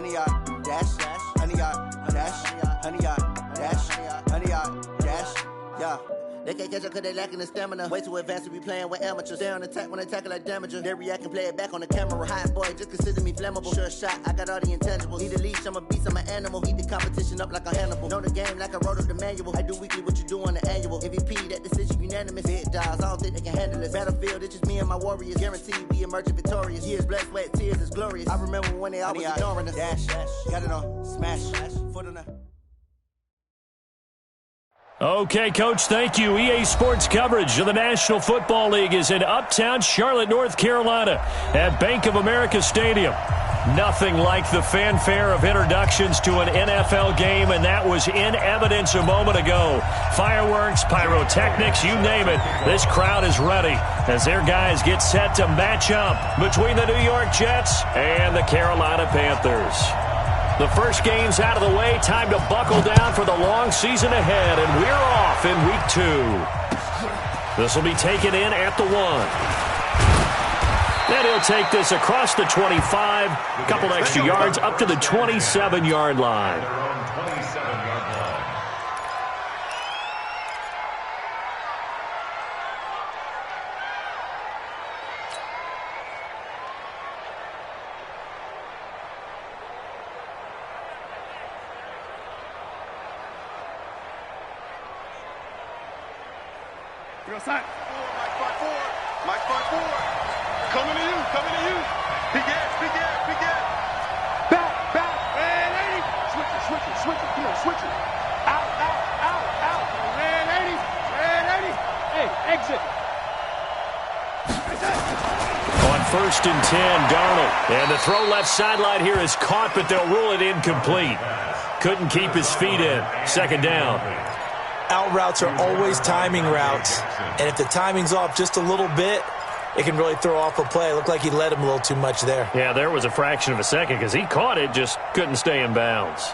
100 yard dash, 100 yard dash, 100 yard dash, 100 yard dash, yeah. They can't catch up cause they lacking the stamina. Way too advanced to be playing with amateurs. They on attack when they tackle like damager. They react and play it back on the camera. Hot boy, just consider me flammable. Sure shot, I got all the intangibles. Need a leash, I'm a beast, I'm an animal. Eat the competition up like a Hannibal. Know the game like I wrote up the manual. I do weekly what you do on the annual. MVP, that decision unanimous. Big dials, I don't think they can handle it. Battlefield, it's just me and my warriors. Guaranteed we emerge victorious. Years, blood, sweat, tears, it's glorious. I remember when they always ignoring us. Dash, got it on, smash, foot on the... Okay, Coach, thank you. EA Sports coverage of the National Football League is in uptown Charlotte, North Carolina at Bank of America Stadium. Nothing like the fanfare of introductions to an NFL game, and that was in evidence a moment ago. Fireworks, pyrotechnics, you name it. This crowd is ready as their guys get set to match up between the New York Jets and the Carolina Panthers. The first game's out of the way. Time to buckle down for the long season ahead, and we're off in Week 2. This will be taken in at the 1. Then he'll take this across the 25, a couple extra yards up to the 27-yard line. Mike front forward. Coming to you. Big ass. Back. Man, 80. Switch it. Come on, switch it. Out. Man, 80. Hey, exit. On 1st and 10, Darnold. And the throw left sideline here is caught, but they'll rule it incomplete. Couldn't keep his feet in. 2nd down. Out routes are always timing routes, and if the timing's off just a little bit, it can really throw off a play. It looked like he led him a little too much there. Yeah, there was a fraction of a second because he caught it, just couldn't stay in bounds.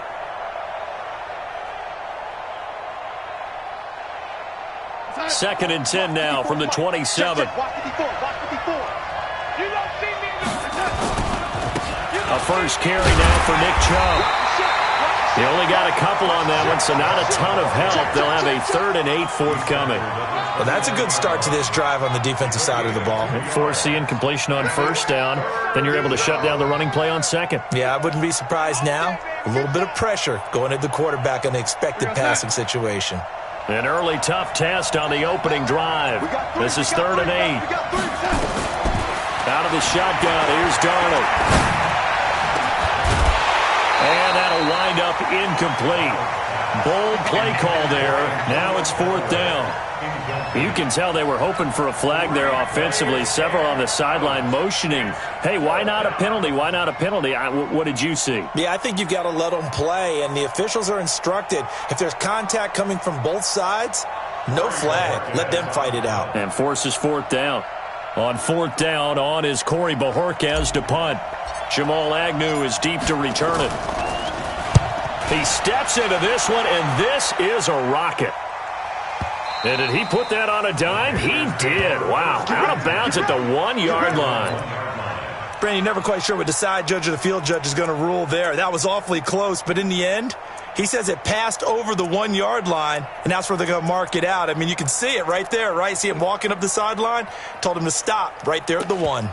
Second and 10 now from the 27. A first carry now for Nick Chubb. He only got a couple on that one, so not a ton of help. They'll have a 3rd and 8 forthcoming. Well, that's a good start to this drive on the defensive side of the ball. Force the incompletion on 1st down. Then you're able to shut down the running play on 2nd. Yeah, I wouldn't be surprised now. A little bit of pressure going at the quarterback in the expected passing situation. An early tough test on the opening drive. This is 3rd and 8. Out of the shotgun, here's Darnold. And that'll wind up incomplete. Bold play call there. Now it's 4th down. You can tell they were hoping for a flag there offensively. Several on the sideline motioning. Hey, why not a penalty? Why not a penalty? What did you see? Yeah, I think you've got to let them play, and the officials are instructed. If there's contact coming from both sides, no flag. Let them fight it out. And forces 4th down. On 4th down, on is Corey Bojorquez to punt. Jamal Agnew is deep to return it. He steps into this one, and this is a rocket. And did he put that on a dime? He did. Wow. Out of bounds at the 1-yard line. Brandon, you're never quite sure what the side judge or the field judge is going to rule there. That was awfully close, but in the end, he says it passed over the 1-yard line, and that's where they're going to mark it out. I mean, you can see it right there, right? See him walking up the sideline? Told him to stop right there at the 1.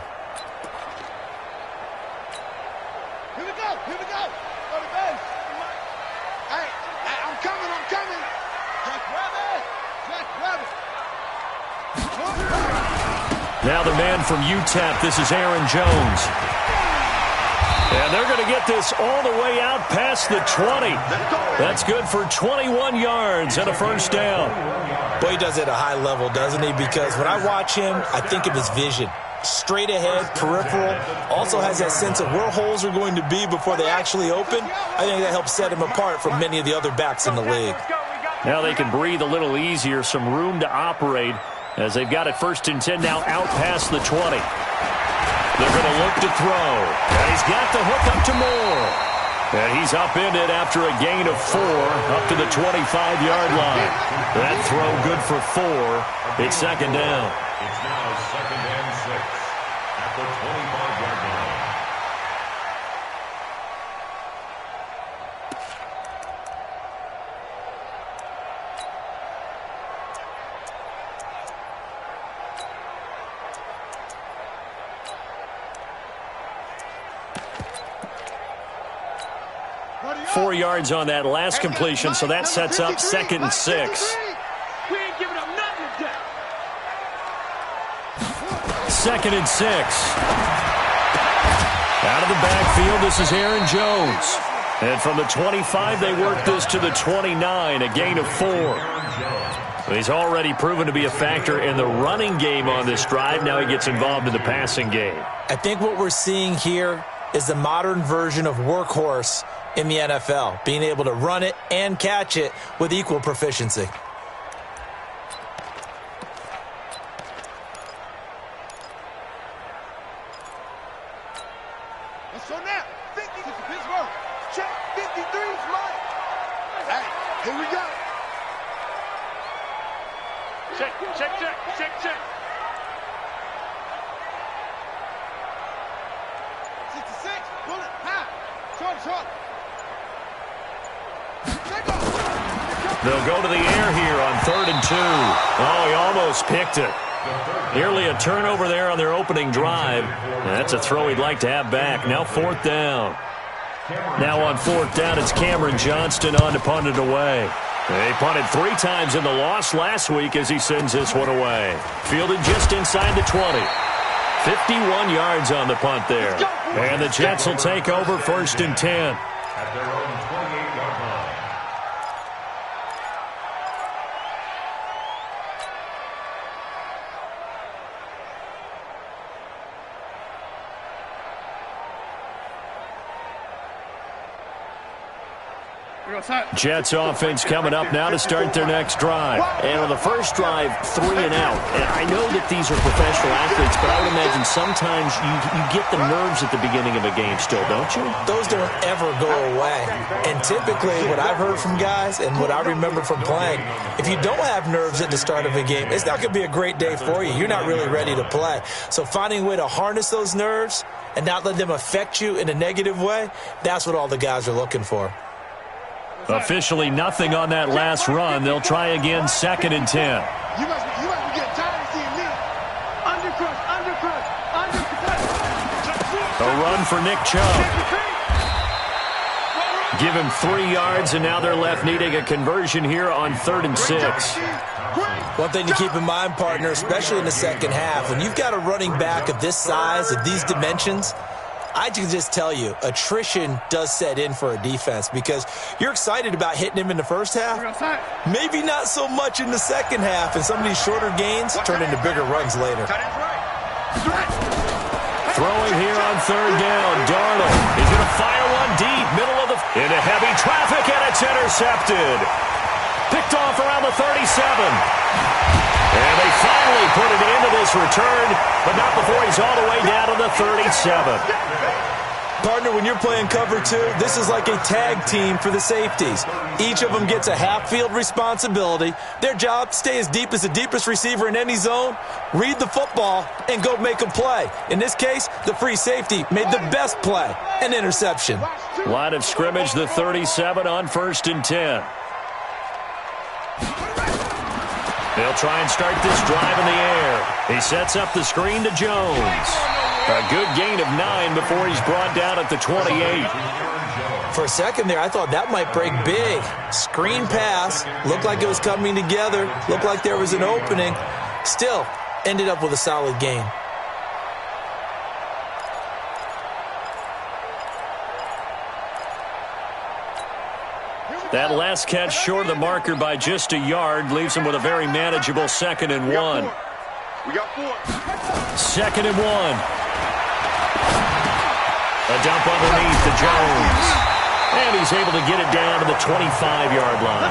Now the man from UTEP, this is Aaron Jones. And they're going to get this all the way out past the 20. That's good for 21 yards and a 1st down. Boy, he does it at a high level, doesn't he? Because when I watch him, I think of his vision. Straight ahead, peripheral. Also has that sense of where holes are going to be before they actually open. I think that helps set him apart from many of the other backs in the league. Now they can breathe a little easier, some room to operate as they've got it 1st and 10 now out past the 20. They're going to look to throw. And he's got the hook up to Moore. And he's upended after a gain of 4 up to the 25-yard line. That throw good for 4. It's 2nd down. It's now 2nd and 6 at the 25-yard line. 4 yards on that last completion, so that sets up 2nd and 6. We ain't giving up nothing today. 2nd and 6. Out of the backfield, this is Aaron Jones. And from the 25, they work this to the 29, a gain of 4. He's already proven to be a factor in the running game on this drive. Now he gets involved in the passing game. I think what we're seeing here is the modern version of workhorse in the NFL, being able to run it and catch it with equal proficiency. So now, 50 to Pittsburgh. Check 53's mine. Hey, here we go. Check. 66, pull it, high. Short. They'll go to the air here on 3rd and 2. Oh, he almost picked it. Nearly a turnover there on their opening drive. That's a throw he'd like to have back. Now 4th down. Now on 4th down, it's Cameron Johnston on to punt it away. They punted 3 times in the loss last week as he sends this one away. Fielded just inside the 20. 51 yards on the punt there. And the Jets will take over 1st and 10. At their own 28-yard line. Jets offense coming up now to start their next drive. And on the first drive, 3 and out. And I know that these are professional athletes, but I would imagine sometimes you get the nerves at the beginning of a game still, don't you? Those don't ever go away. And typically what I've heard from guys and what I remember from playing, if you don't have nerves at the start of a game, it's not going to be a great day for you. You're not really ready to play. So finding a way to harness those nerves and not let them affect you in a negative way, that's what all the guys are looking for. Officially nothing on that last run. They'll try again, 2nd and 10. You must be getting tired of seeing me. Undercrush. A run for Nick Chubb. Give him 3 yards, and now they're left needing a conversion here on 3rd and 6. One thing to keep in mind, partner, especially in the second half, when you've got a running back of this size, of these dimensions, I can just tell you, attrition does set in for a defense because you're excited about hitting him in the first half. Maybe not so much in the second half, and some of these shorter gains turn into bigger runs later. Throwing here on 3rd down, Darnold. He's going to fire one deep, middle of the... into heavy traffic, and it's intercepted. Picked off around the 37. And they finally put it into this return, but not before he's all the way down to the 37. Partner, when you're playing cover 2, this is like a tag team for the safeties. Each of them gets a half-field responsibility. Their job, stay as deep as the deepest receiver in any zone, read the football, and go make a play. In this case, the free safety made the best play, an interception. Line of scrimmage, the 37 on 1st and 10. They'll try and start this drive in the air. He sets up the screen to Jones. A good gain of 9 before he's brought down at the 28. For a second there, I thought that might break big. Screen pass. Looked like it was coming together. Looked like there was an opening. Still, ended up with a solid gain. That last catch short of the marker by just a yard leaves him with a very manageable 2nd and 1. We got 4. 2nd and 1. A dump underneath to Jones. And he's able to get it down to the 25-yard line.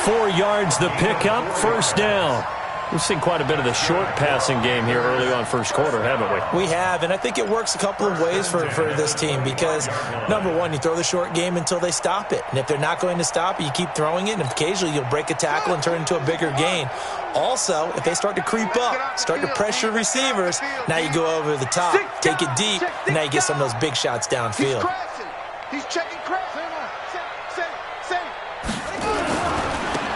4 yards the pickup, 1st down. We've seen quite a bit of the short passing game here early on first quarter, haven't we? We have, and I think it works a couple of ways for this team because, number one, you throw the short game until they stop it. And if they're not going to stop it, you keep throwing it, and occasionally you'll break a tackle and turn it into a bigger gain. Also, if they start to creep up, start to pressure receivers, now you go over the top, take it deep, and now you get some of those big shots downfield. He's checking crashing.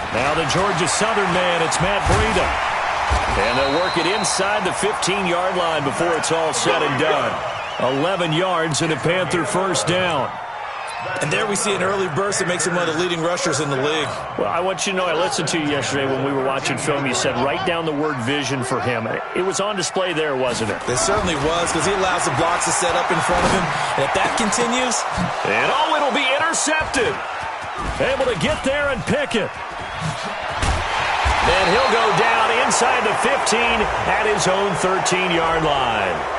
Now the Georgia Southern man, it's Matt Breida. And they'll work it inside the 15-yard line before it's all said and done. 11 yards and a Panther 1st down. And there we see an early burst that makes him one of the leading rushers in the league. Well, I want you to know, I listened to you yesterday when we were watching film. You said write down the word vision for him. It was on display there, wasn't it? It certainly was, because he allows the blocks to set up in front of him. And if that continues... And it'll be intercepted. Able to get there and pick it. And he'll go down inside the 15 at his own 13-yard line.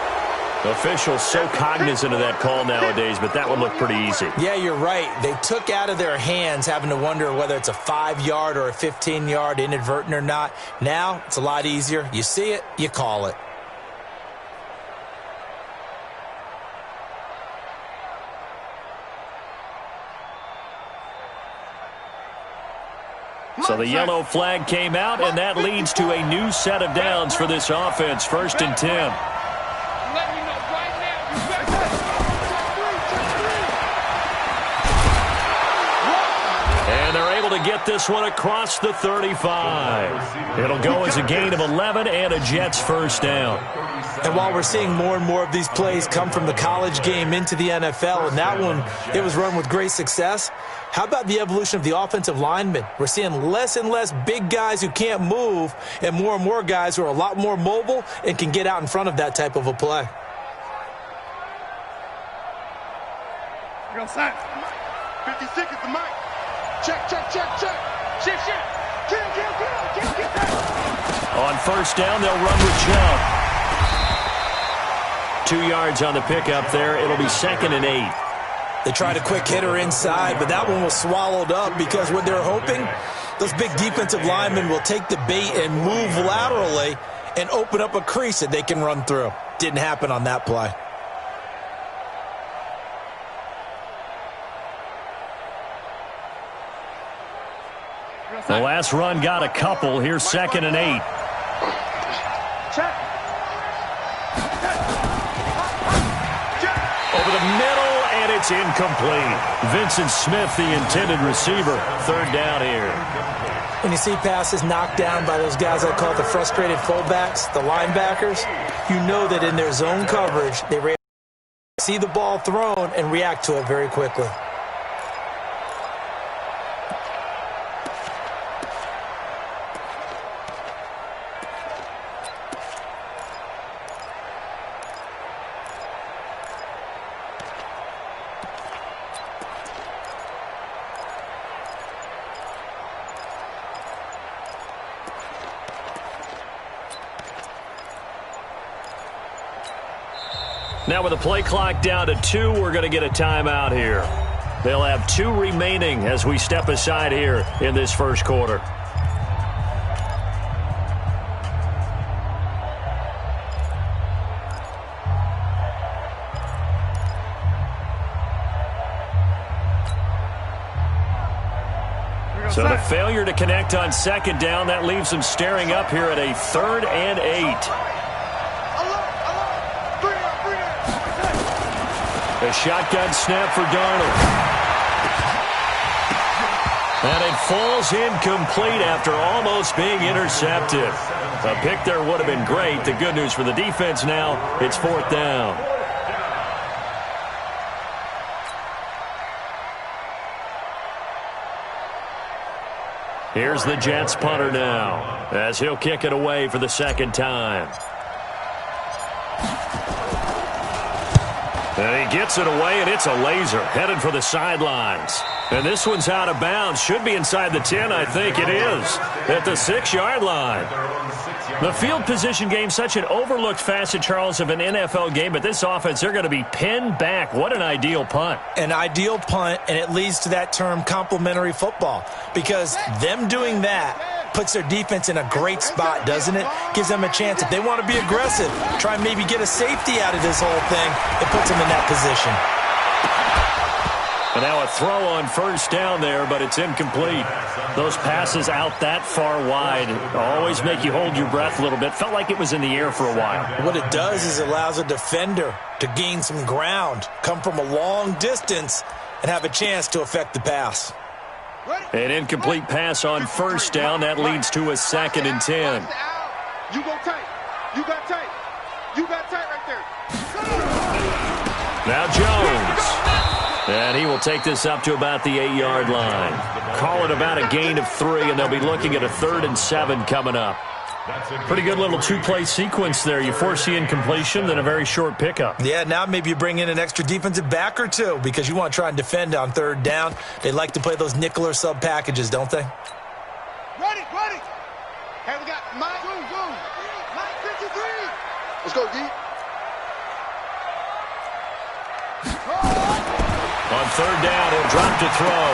Officials so cognizant of that call nowadays, but that would look pretty easy. Yeah, you're right. They took out of their hands having to wonder whether it's a 5-yard or a 15-yard, inadvertent or not. Now, it's a lot easier. You see it, you call it. So the yellow flag came out, and that leads to a new set of downs for this offense. 1st and 10. And they're able to get this one across the 35. It'll go as a gain of 11 and a Jets first down. And while we're seeing more and more of these plays come from the college game into the NFL, and that one, it was run with great success, how about the evolution of the offensive linemen? We're seeing less and less big guys who can't move and more guys who are a lot more mobile and can get out in front of that type of a play. Go sign. 50 seconds to Mike. Check. Shift. Kill. On first down, they'll run with Chubb. 2 yards on the pickup there. It'll be 2nd and 8. They tried a quick hitter inside, but that one was swallowed up because what they're hoping, those big defensive linemen will take the bait and move laterally and open up a crease that they can run through. Didn't happen on that play. The last run got a couple. Here's 2nd and 8. Over the middle, and it's incomplete. Vincent Smith, the intended receiver. 3rd down here. When you see passes knocked down by those guys I call the frustrated fullbacks, the linebackers, you know that in their zone coverage, they see the ball thrown and react to it very quickly. Now with the play clock down to 2, we're going to get a timeout here. They'll have 2 remaining as we step aside here in this first quarter. So the failure to connect on 2nd down, that leaves them staring up here at a 3rd and 8. A shotgun snap for Darnold. And it falls incomplete after almost being intercepted. A pick there would have been great. The good news for the defense now, it's 4th down. Here's the Jets punter now, as he'll kick it away for the 2nd time. And he gets it away, and it's a laser headed for the sidelines. And this one's out of bounds. Should be inside the 10, I think it is, at the 6-yard line. The field position game, such an overlooked facet, Charles, of an NFL game, but this offense, they're going to be pinned back. What an ideal punt. An ideal punt, and it leads to that term complementary football, because them doing that puts their defense in a great spot, doesn't it? Gives them a chance. If they want to be aggressive, try and maybe get a safety out of this whole thing, it puts them in that position. And now a throw on first down there, but it's incomplete. Those passes out that far wide always make you hold your breath a little bit. Felt like it was in the air for a while. What it does is it allows a defender to gain some ground, come from a long distance, and have a chance to affect the pass. An incomplete pass on first down. That leads to a 2nd and 10. You go tight. You got tight. You got tight right there. Now Jones. And he will take this up to about the 8-yard line. Call it about a gain of 3, and they'll be looking at a 3rd and 7 coming up. Pretty good little 2-play sequence there. You foresee incompletion, then a very short pickup. Yeah, now maybe you bring in an extra defensive back or two because you want to try and defend on 3rd down. They like to play those nickel or sub packages, don't they? Ready. Hey, we got Mike. Mike 53. Let's go, D. On 3rd down, he'll drop to throw.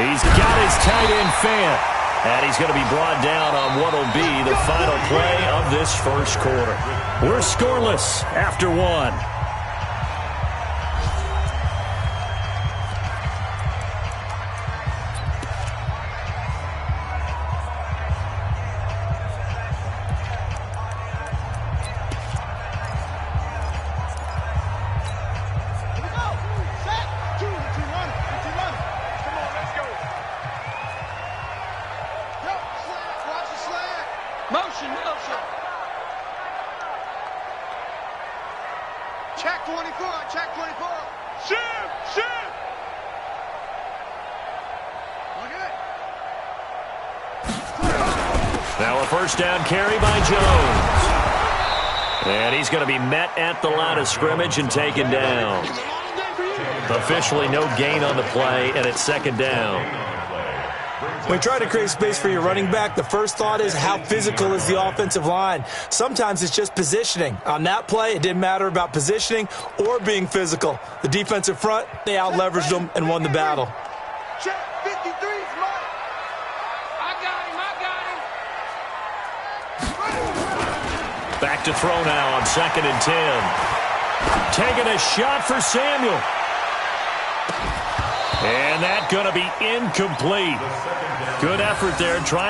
He's got his tight end fan. And he's going to be brought down on what will be the final play of this first quarter. We're scoreless after 1. Motion. Check 24. Shift. Look at it. Now a first down carry by Jones. And he's going to be met at the line of scrimmage and taken down. Officially no gain on the play, and it's 2nd down. When you try to create space for your running back, the first thought is how physical is the offensive line. Sometimes it's just positioning. On that play, it didn't matter about positioning or being physical. The defensive front, they out-leveraged them and won the battle. Check 53's Mike. I got him. Back to throw now on 2nd and 10. Taking a shot for Samuel. And that's going to be incomplete. Good effort there trying to